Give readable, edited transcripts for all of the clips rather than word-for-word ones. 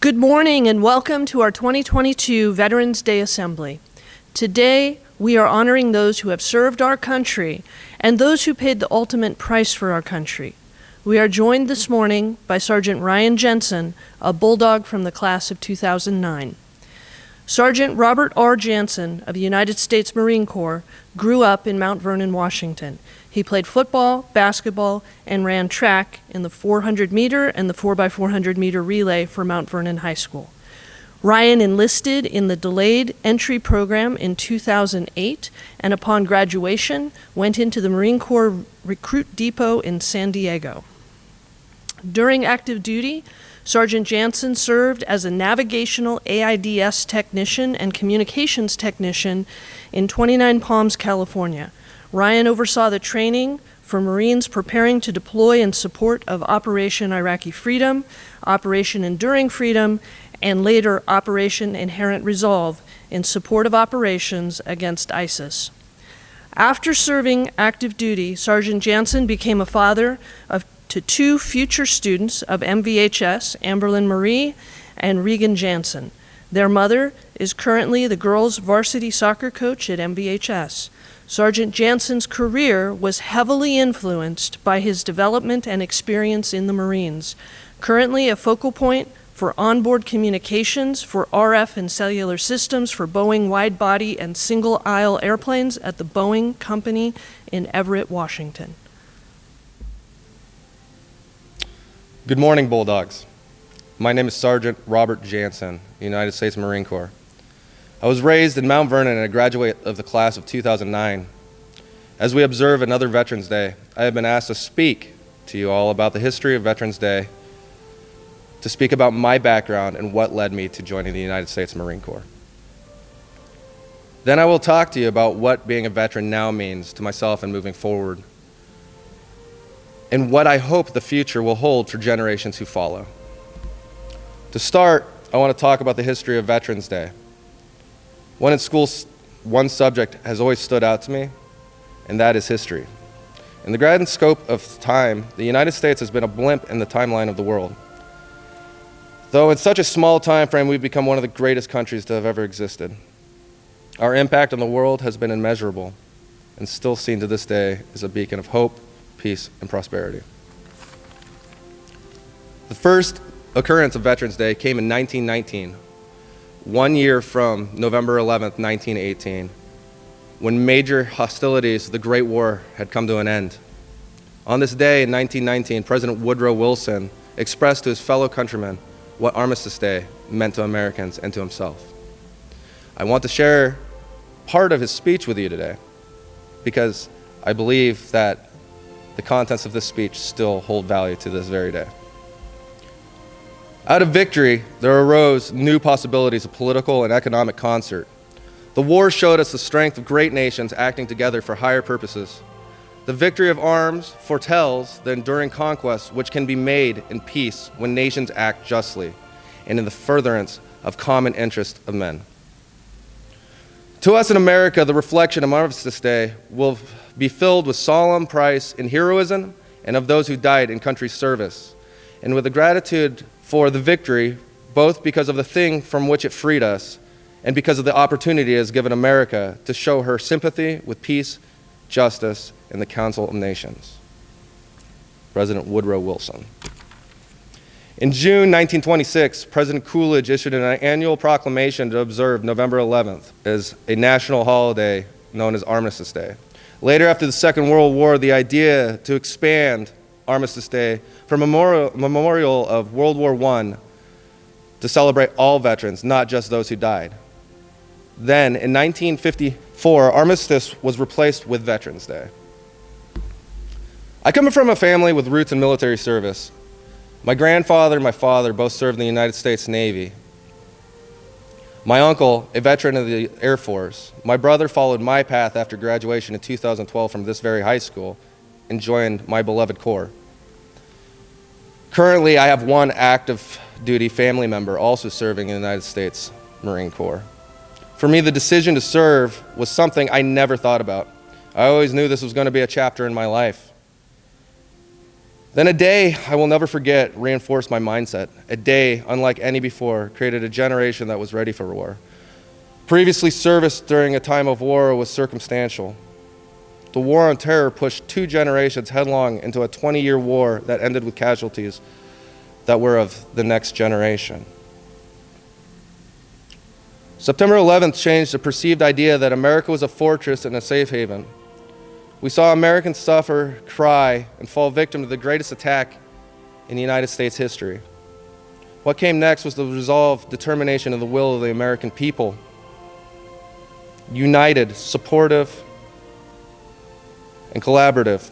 Good morning and welcome to our 2022 Veterans Day Assembly. Today, we are honoring those who have served our country and those who paid the ultimate price for our country. We are joined this morning by Sergeant Ryan Jansen, a Bulldog from the class of 2009. Sergeant Robert R. Jansen of the United States Marine Corps grew up in Mount Vernon, Washington. He played football, basketball, and ran track in the 400-meter and the 4x400-meter relay for Mount Vernon High School. Ryan enlisted in the delayed entry program in 2008, and upon graduation, went into the Marine Corps Recruit Depot in San Diego. During active duty, Sergeant Jansen served as a navigational AIDS technician and communications technician in 29 Palms, California. Ryan oversaw the training for Marines preparing to deploy in support of Operation Iraqi Freedom, Operation Enduring Freedom, and later Operation Inherent Resolve in support of operations against ISIS. After serving active duty, Sergeant Jansen became a father to two future students of MVHS, Amberlyn Marie and Regan Jansen. Their mother is currently the girls' varsity soccer coach at MVHS. Sergeant Jansen's career was heavily influenced by his development and experience in the Marines. Currently a focal point for onboard communications for RF and cellular systems for Boeing wide-body and single-aisle airplanes at the Boeing Company in Everett, Washington. Good morning, Bulldogs. My name is Sergeant Robert Jansen, United States Marine Corps. I was raised in Mount Vernon and a graduate of the class of 2009. As we observe another Veterans Day, I have been asked to speak to you all about the history of Veterans Day, to speak about my background and what led me to joining the United States Marine Corps. Then I will talk to you about what being a veteran now means to myself and moving forward, and what I hope the future will hold for generations who follow. To start, I want to talk about the history of Veterans Day. When in school, one subject has always stood out to me, and that is history. In the grand scope of time, the United States has been a blimp in the timeline of the world. Though in such a small time frame, we've become one of the greatest countries to have ever existed. Our impact on the world has been immeasurable, and still seen to this day as a beacon of hope, peace, and prosperity. The first occurrence of Veterans Day came in 1919, 1 year from November 11th, 1918, when major hostilities of the Great War had come to an end. On this day in 1919, President Woodrow Wilson expressed to his fellow countrymen what Armistice Day meant to Americans and to himself. I want to share part of his speech with you today because I believe that the contents of this speech still hold value to this very day. Out of victory, there arose new possibilities of political and economic concert. The war showed us the strength of great nations acting together for higher purposes. The victory of arms foretells the enduring conquest which can be made in peace when nations act justly and in the furtherance of common interest of men. To us in America, the reflection of Armistice Day will be filled with solemn price in heroism and of those who died in country's service, and with a gratitude for the victory, both because of the thing from which it freed us and because of the opportunity it has given America to show her sympathy with peace, justice, and the Council of Nations. President Woodrow Wilson. In June 1926, President Coolidge issued an annual proclamation to observe November 11th as a national holiday known as Armistice Day. Later, after the Second World War, the idea to expand Armistice Day from a memorial of World War I to celebrate all veterans, not just those who died. Then, in 1954, Armistice was replaced with Veterans Day. I come from a family with roots in military service. My grandfather and my father both served in the United States Navy. My uncle, a veteran of the Air Force. My brother followed my path after graduation in 2012 from this very high school and joined my beloved Corps. Currently, I have one active duty family member also serving in the United States Marine Corps. For me, the decision to serve was something I never thought about. I always knew this was going to be a chapter in my life. Then a day I will never forget reinforced my mindset. A day, unlike any before, created a generation that was ready for war. Previously, service during a time of war was circumstantial. The war on terror pushed two generations headlong into a 20-year war that ended with casualties that were of the next generation. September 11th changed the perceived idea that America was a fortress and a safe haven. We saw Americans suffer, cry, and fall victim to the greatest attack in the United States history. What came next was the resolve, determination, and the will of the American people. United, supportive, and collaborative.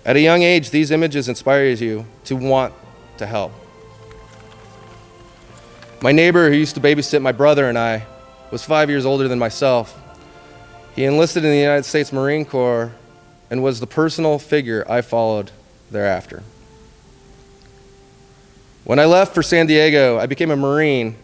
At a young age, these images inspire you to want to help. My neighbor who used to babysit my brother and I was 5 years older than myself. He enlisted in the United States Marine Corps and was the personal figure I followed thereafter. When I left for San Diego, I became a Marine.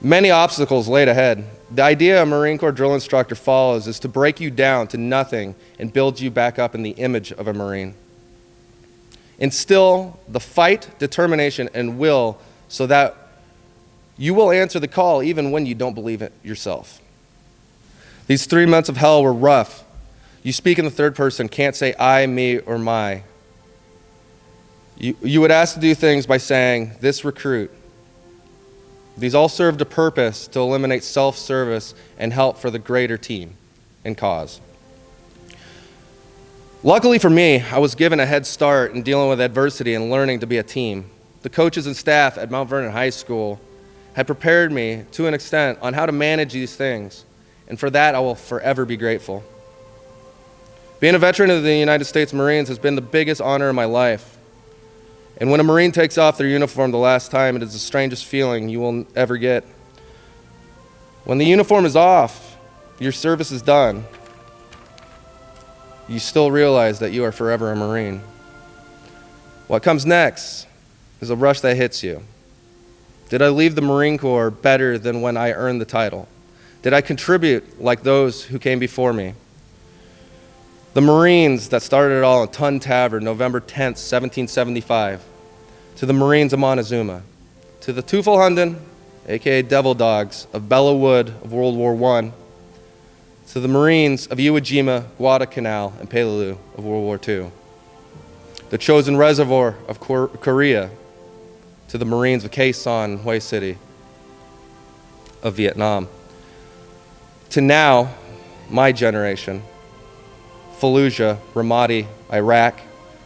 Many obstacles laid ahead. The idea a Marine Corps drill instructor follows is to break you down to nothing and build you back up in the image of a Marine. Instill the fight, determination, and will so that you will answer the call even when you don't believe it yourself. These 3 months of hell were rough. You speak in the third person, can't say I, me, or my. You would ask to do things by saying, this recruit. These all served a purpose to eliminate self-service and help for the greater team and cause. Luckily for me, I was given a head start in dealing with adversity and learning to be a team. The coaches and staff at Mount Vernon High School had prepared me to an extent on how to manage these things. And for that, I will forever be grateful. Being a veteran of the United States Marines has been the biggest honor in my life. And when a Marine takes off their uniform the last time, it is the strangest feeling you will ever get. When the uniform is off, your service is done, you still realize that you are forever a Marine. What comes next is a rush that hits you. Did I leave the Marine Corps better than when I earned the title? Did I contribute like those who came before me? The Marines that started it all in Tun Tavern, November 10th, 1775, to the Marines of Montezuma, to the Teufelhunden, aka Devil Dogs, of Belleau Wood of World War I, to the Marines of Iwo Jima, Guadalcanal, and Peleliu of World War II, the Chosin Reservoir of Korea, to the Marines of Khe Sanh, Hue City of Vietnam, to now, my generation, Fallujah, Ramadi, Iraq,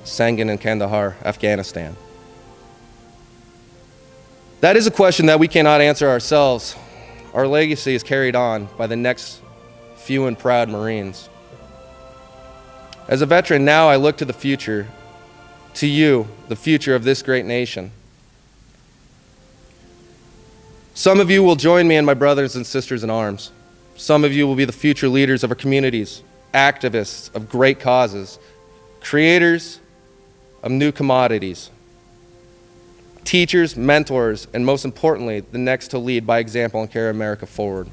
Sangin, and Kandahar, Afghanistan. That is a question that we cannot answer ourselves. Our legacy is carried on by the next few and proud Marines. As a veteran, now I look to the future, to you, the future of this great nation. Some of you will join me and my brothers and sisters in arms. Some of you will be the future leaders of our communities, activists of great causes, creators of new commodities, teachers, mentors, and most importantly, the next to lead by example and carry America forward.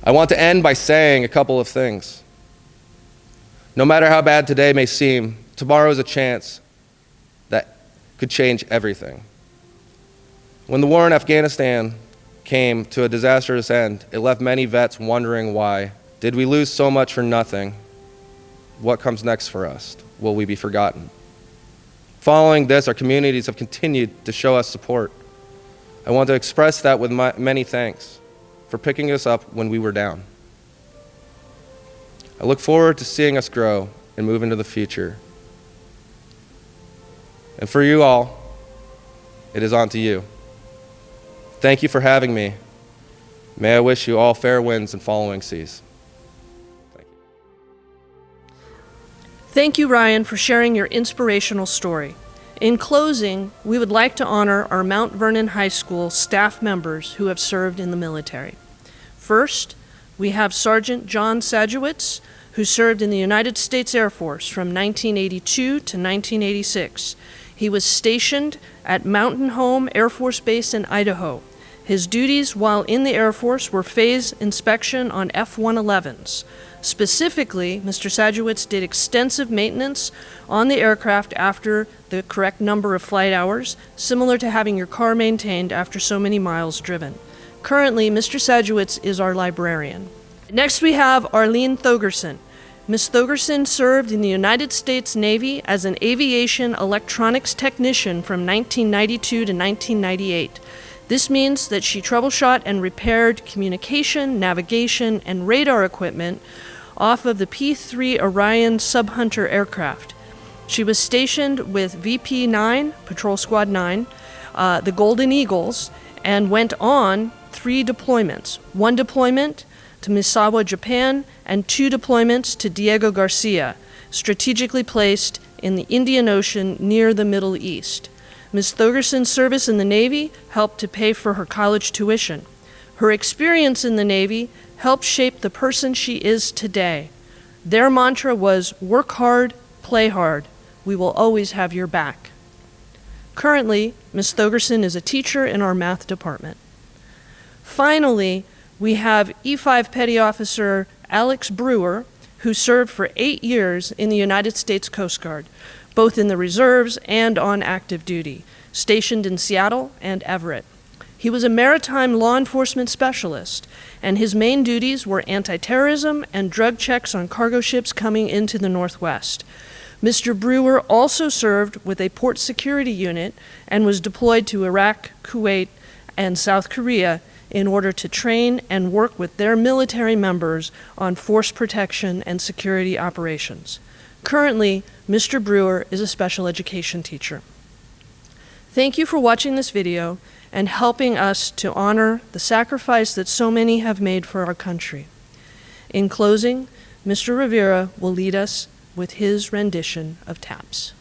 I want to end by saying a couple of things. No matter how bad today may seem, tomorrow is a chance that could change everything. When the war in Afghanistan came to a disastrous end, it left many vets wondering why. Did we lose so much for nothing? What comes next for us? Will we be forgotten? Following this, our communities have continued to show us support. I want to express that with many thanks for picking us up when we were down. I look forward to seeing us grow and move into the future. And for you all, it is on to you. Thank you for having me. May I wish you all fair winds and following seas. Thank you. Thank you, Ryan, for sharing your inspirational story. In closing, we would like to honor our Mount Vernon High School staff members who have served in the military. First, we have Sergeant John Sajewicz, who served in the United States Air Force from 1982 to 1986. He was stationed at Mountain Home Air Force Base in Idaho. His duties while in the Air Force were phase inspection on F-111s. Specifically, Mr. Sajewicz did extensive maintenance on the aircraft after the correct number of flight hours, similar to having your car maintained after so many miles driven. Currently, Mr. Sajewicz is our librarian. Next, we have Arlene Thogerson. Ms. Thogerson served in the United States Navy as an aviation electronics technician from 1992 to 1998. This means that she troubleshot and repaired communication, navigation, and radar equipment off of the P-3 Orion Subhunter aircraft. She was stationed with VP-9, Patrol Squad 9, the Golden Eagles, and went on 3 deployments. 1 deployment to Misawa, Japan, and 2 deployments to Diego Garcia, strategically placed in the Indian Ocean near the Middle East. Ms. Thogerson's service in the Navy helped to pay for her college tuition. Her experience in the Navy helped shape the person she is today. Their mantra was, work hard, play hard. We will always have your back. Currently, Ms. Thogerson is a teacher in our math department. Finally, we have E5 Petty Officer Alex Brewer, who served for 8 years in the United States Coast Guard, both in the reserves and on active duty, stationed in Seattle and Everett. He was a maritime law enforcement specialist, and his main duties were anti-terrorism and drug checks on cargo ships coming into the Northwest. Mr. Brewer also served with a port security unit and was deployed to Iraq, Kuwait, and South Korea in order to train and work with their military members on force protection and security operations. Currently, Mr. Brewer is a special education teacher. Thank you for watching this video and helping us to honor the sacrifice that so many have made for our country. In closing, Mr. Rivera will lead us with his rendition of Taps.